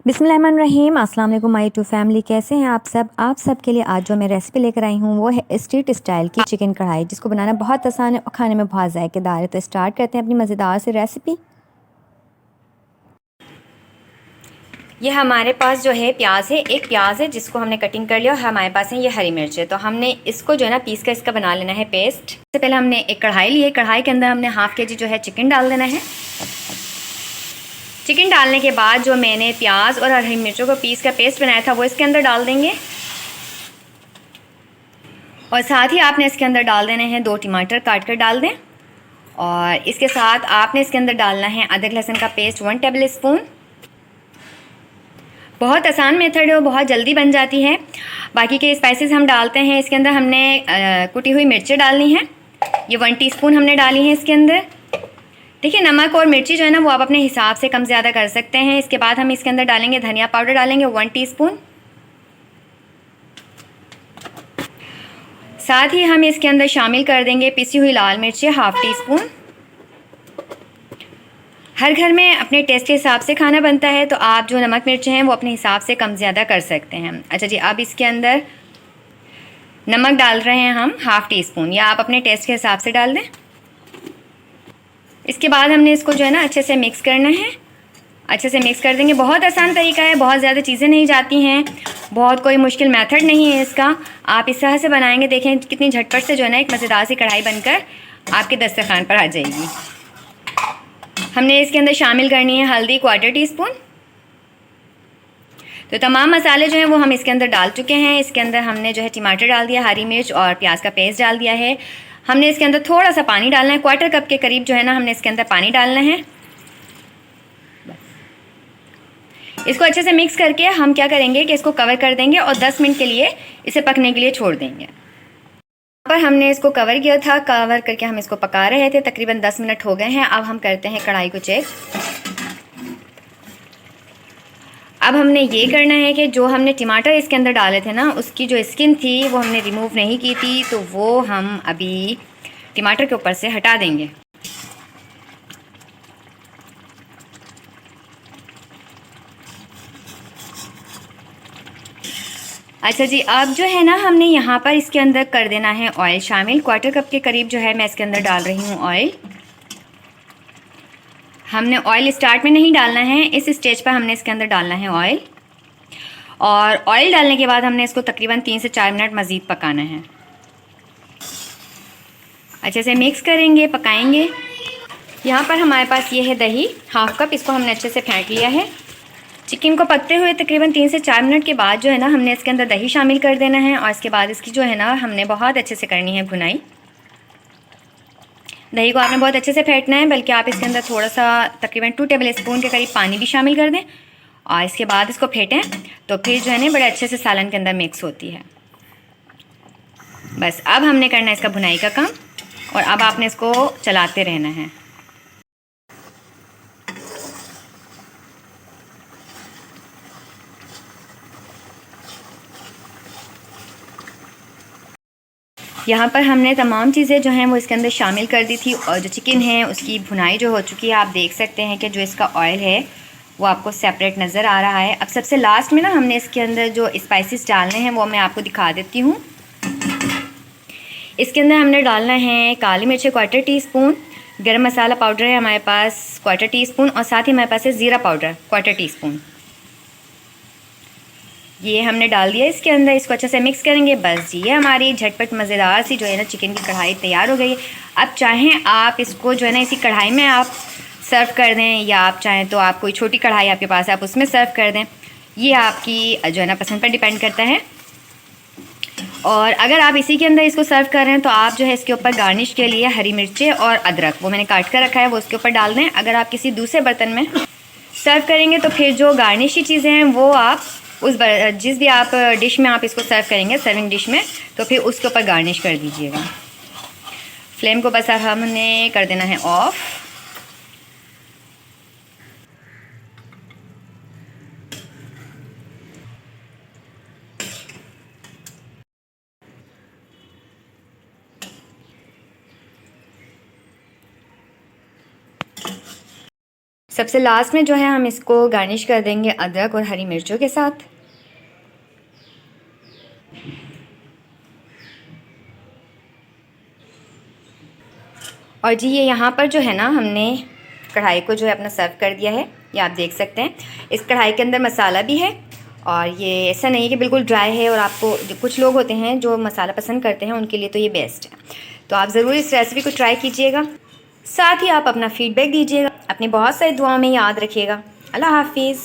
बिस्मिल्लाहिर्रहमानिर्रहीम। अस्सलाम वालेकुम माय टू फैमिली, कैसे हैं आप सब। आप सब के लिए आज जो मैं रेसिपी लेकर आई हूँ वो है स्ट्रीट स्टाइल की चिकन कढ़ाई, जिसको बनाना बहुत आसान है और खाने में बहुत जायकेदार है। तो स्टार्ट करते हैं अपनी मज़ेदार सी रेसिपी। ये हमारे पास जो है प्याज है, एक प्याज है जिसको हमने कटिंग कर लिया, और हमारे पास है ये हरी मिर्च है। तो हमने इसको जो है ना पीस कर इसका बना लेना है पेस्ट। सबसे पहले हमने एक कढ़ाई ली है, कढ़ाई के अंदर हमने हाफ़ kg जो है चिकन डाल देना है। चिकन डालने के बाद जो मैंने प्याज और हरी मिर्चों को पीस का पेस्ट बनाया था वो इसके अंदर डाल देंगे, और साथ ही आपने इसके अंदर डाल देने हैं 2 टमाटर काट कर डाल दें, और इसके साथ आपने इसके अंदर डालना है अदरक लहसुन का पेस्ट 1 टेबल स्पून। बहुत आसान मेथड है और बहुत जल्दी बन जाती है। बाकी के स्पाइसेस हम डालते हैं इसके अंदर। हमने कुटी हुई मिर्चें डालनी हैं, ये 1 टीस्पून हमने डाली हैं इसके अंदर। देखिए, नमक और मिर्ची जो है ना वो आप अपने हिसाब से कम ज़्यादा कर सकते हैं। इसके बाद हम इसके अंदर डालेंगे धनिया पाउडर, डालेंगे 1 टीस्पून। साथ ही हम इसके अंदर शामिल कर देंगे पिसी हुई लाल मिर्चें 1/2 टीस्पून। हर घर में अपने टेस्ट के हिसाब से खाना बनता है, तो आप जो नमक मिर्चें हैं वो अपने हिसाब से कम ज़्यादा कर सकते हैं। अच्छा जी, अब इसके अंदर नमक डाल रहे हैं हम 1/2 टीस्पून, या आप अपने टेस्ट के हिसाब से डाल दें। इसके बाद हमने इसको जो है ना अच्छे से मिक्स करना है। अच्छे से मिक्स कर देंगे। बहुत आसान तरीका है, बहुत ज़्यादा चीज़ें नहीं जाती हैं, बहुत कोई मुश्किल मेथड नहीं है इसका। आप इस तरह से बनाएंगे, देखें कितनी झटपट से जो है ना एक मज़ेदार सी कढ़ाई बनकर आपके दस्तरखान पर आ जाएगी। हमने इसके अंदर शामिल करनी है हल्दी 1/4 टीस्पून। तो तमाम मसाले जो हैं वो हम इसके अंदर डाल चुके हैं। इसके अंदर हमने जो है टमाटर डाल दिया, हरी मिर्च और प्याज का पेस्ट डाल दिया है। हमने इसके अंदर थोड़ा सा पानी डालना है, 1/4 कप के करीब जो है ना हमने इसके अंदर पानी डालना है। इसको अच्छे से मिक्स करके हम क्या करेंगे कि इसको कवर कर देंगे और 10 मिनट के लिए इसे पकने के लिए छोड़ देंगे। यहाँ पर हमने इसको कवर किया था, कवर करके हम इसको पका रहे थे। तकरीबन 10 मिनट हो गए हैं। अब हम करते हैं कढ़ाई को चेक। अब हमने ये करना है कि जो हमने टमाटर इसके अंदर डाले थे ना, उसकी जो स्किन थी वो हमने रिमूव नहीं की थी, तो वो हम अभी टमाटर के ऊपर से हटा देंगे। अच्छा जी, अब जो है ना हमने यहाँ पर इसके अंदर कर देना है ऑयल शामिल। 1/4 कप के करीब जो है मैं इसके अंदर डाल रही हूँ ऑयल। हमने ऑयल स्टार्ट में नहीं डालना है, इस स्टेज पर हमने इसके अंदर डालना है ऑयल। और ऑयल डालने के बाद हमने इसको तकरीबन 3 से 4 मिनट मज़ीद पकाना है। अच्छे से मिक्स करेंगे, पकाएंगे। यहाँ पर हमारे पास ये है दही 1/2 कप, इसको हमने अच्छे से फेंट लिया है। चिकन को पकते हुए तकरीबन 3 से 4 मिनट के बाद जो है ना हमने इसके अंदर दही शामिल कर देना है, और इसके बाद इसकी जो है ना हमने बहुत अच्छे से करनी है भुनाई। दही को आपने बहुत अच्छे से फेंटना है, बल्कि आप इसके अंदर थोड़ा सा तकरीबन 2 टेबल स्पून के करीब पानी भी शामिल कर दें, और इसके बाद इसको फेंटें तो फिर जो है ना बड़े अच्छे से सालन के अंदर मिक्स होती है। बस अब हमने करना है इसका भुनाई का काम, और अब आपने इसको चलाते रहना है। यहाँ पर हमने तमाम चीज़ें जो हैं वो इसके अंदर शामिल कर दी थी, और जो चिकन है उसकी भुनाई जो हो चुकी है। आप देख सकते हैं कि जो इसका ऑयल है वो आपको सेपरेट नज़र आ रहा है। अब सबसे लास्ट में ना हमने इसके अंदर जो स्पाइसेस डालने हैं वो मैं आपको दिखा देती हूँ। इसके अंदर हमने डालना है काली मिर्च 1/4 टीस्पून, गरम मसाला पाउडर है हमारे पास 1/4 टीस्पून, और साथ ही हमारे पास है ज़ीरा पाउडर 1/4 टीस्पून। ये हमने डाल दिया इसके अंदर। इसको अच्छे से मिक्स करेंगे। बस जी, ये हमारी झटपट मज़ेदार सी जो है ना चिकन की कढ़ाई तैयार हो गई है। अब चाहें आप इसको जो है ना इसी कढ़ाई में आप सर्व कर दें, या आप चाहें तो आप कोई छोटी कढ़ाई आपके पास है आप उसमें सर्व कर दें। ये आपकी जो है ना पसंद पर डिपेंड करता है। और अगर आप इसी के अंदर इसको सर्व कर रहे हैं तो आप जो है इसके ऊपर गार्निश के लिए हरी मिर्चें और अदरक वो मैंने काट कर रखा है वो उसके ऊपर डाल दें। अगर आप किसी दूसरे बर्तन में सर्व करेंगे तो फिर जो गार्निश की चीज़ें हैं वो आप जिस भी आप डिश में आप इसको सर्व करेंगे, सर्विंग डिश में, तो फिर उसके ऊपर गार्निश कर दीजिएगा। फ्लेम को बस अब हमने कर देना है ऑफ़। सबसे लास्ट में जो है हम इसको गार्निश कर देंगे अदरक और हरी मिर्चों के साथ। और जी ये यहाँ पर जो है ना हमने कढ़ाई को जो है अपना सर्व कर दिया है, ये आप देख सकते हैं। इस कढ़ाई के अंदर मसाला भी है और ये ऐसा नहीं है कि बिल्कुल ड्राई है, और आपको जो कुछ लोग होते हैं जो मसाला पसंद करते हैं उनके लिए तो ये बेस्ट है। तो आप ज़रूर इस रेसिपी को ट्राई कीजिएगा, साथ ही आप अपना फ़ीडबैक दीजिएगा। अपनी बहुत सारी दुआओं में याद रखिएगा। अल्लाह हाफिज़।